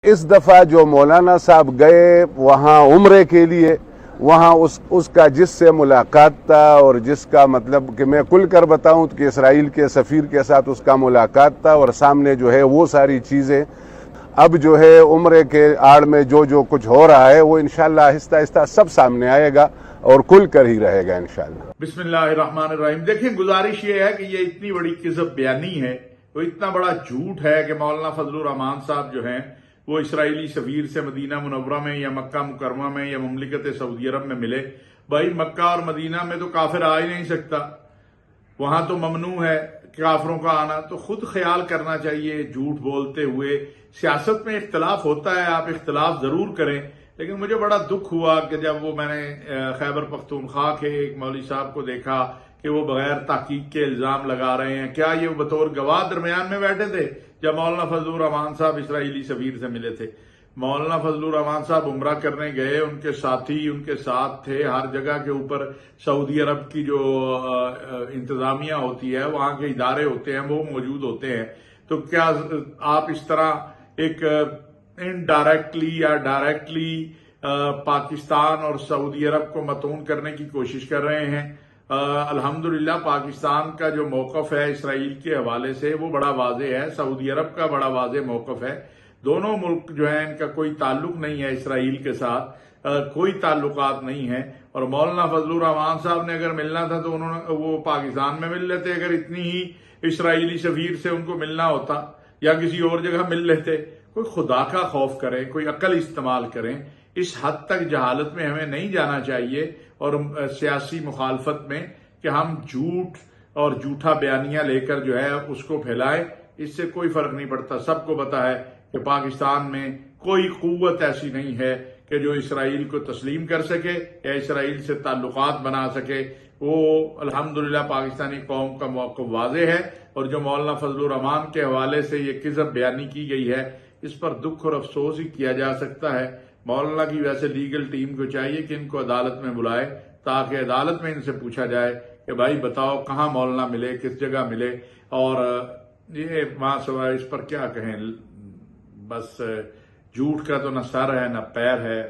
اس دفعہ جو مولانا صاحب گئے وہاں عمرے کے لیے، وہاں اس کا جس سے ملاقات تھا اور جس کا مطلب کہ میں کل کر بتاؤں کہ اسرائیل کے سفیر کے ساتھ اس کا ملاقات تھا، اور سامنے جو ہے وہ ساری چیزیں اب جو ہے عمرے کے آڑ میں جو کچھ ہو رہا ہے وہ انشاءاللہ آہستہ آہستہ سب سامنے آئے گا اور کل کر ہی رہے گا انشاءاللہ۔ بسم اللہ الرحمن الرحیم۔ دیکھیں، گزارش یہ ہے کہ یہ اتنی بڑی کذب بیانی ہے، وہ اتنا بڑا جھوٹ ہے کہ مولانا فضل ور رحمان صاحب جو ہیں وہ اسرائیلی سفیر سے مدینہ منورہ میں یا مکہ مکرمہ میں یا مملکت سعودی عرب میں ملے۔ بھائی، مکہ اور مدینہ میں تو کافر آ ہی نہیں سکتا، وہاں تو ممنوع ہے کافروں کا آنا، تو خود خیال کرنا چاہیے جھوٹ بولتے ہوئے۔ سیاست میں اختلاف ہوتا ہے، آپ اختلاف ضرور کریں، لیکن مجھے بڑا دکھ ہوا کہ جب وہ میں نے خیبر پختونخوا کے ایک مولوی صاحب کو دیکھا کہ وہ بغیر تحقیق کے الزام لگا رہے ہیں۔ کیا یہ بطور گواہ درمیان میں بیٹھے تھے جب مولانا فضل ور رحمان صاحب اسرائیلی سفیر سے ملے تھے؟ مولانا فضل ور رحمان صاحب عمرہ کرنے گئے، ان کے ساتھی ان کے ساتھ تھے، ہر جگہ کے اوپر سعودی عرب کی جو انتظامیہ ہوتی ہے، وہاں کے ادارے ہوتے ہیں، وہ موجود ہوتے ہیں۔ تو کیا آپ اس طرح ایک انڈائریکٹلی یا ڈائریکٹلی پاکستان اور سعودی عرب کو متون کرنے کی کوشش کر رہے ہیں؟ الحمدللہ پاکستان کا جو موقف ہے اسرائیل کے حوالے سے وہ بڑا واضح ہے، سعودی عرب کا بڑا واضح موقف ہے۔ دونوں ملک جو ہیں ان کا کوئی تعلق نہیں ہے اسرائیل کے ساتھ، کوئی تعلقات نہیں ہے۔ اور مولانا فضل ور رحمان صاحب نے اگر ملنا تھا تو انہوں نے وہ پاکستان میں مل لیتے، اگر اتنی ہی اسرائیلی سفیر سے ان کو ملنا ہوتا یا کسی اور جگہ مل لیتے۔ کوئی خدا کا خوف کریں، کوئی عقل استعمال کریں۔ اس حد تک جہالت میں ہمیں نہیں جانا چاہیے اور سیاسی مخالفت میں کہ ہم جھوٹ اور جھوٹا بیانیہ لے کر جو ہے اس کو پھیلائیں۔ اس سے کوئی فرق نہیں پڑتا، سب کو پتا ہے کہ پاکستان میں کوئی قوت ایسی نہیں ہے کہ جو اسرائیل کو تسلیم کر سکے یا اسرائیل سے تعلقات بنا سکے۔ وہ الحمدللہ پاکستانی قوم کا موقف واضح ہے، اور جو مولانا فضل الرحمان کے حوالے سے یہ کذب بیانی کی گئی ہے اس پر دکھ اور افسوس ہی کیا جا سکتا ہے۔ مولانا کی ویسے لیگل ٹیم کو چاہیے کہ ان کو عدالت میں بلائے تاکہ عدالت میں ان سے پوچھا جائے کہ بھائی بتاؤ کہاں مولانا ملے، کس جگہ ملے، اور یہ ماں سوائے اس پر کیا کہیں۔ بس جھوٹ کا تو نہ سر ہے نہ پیر ہے۔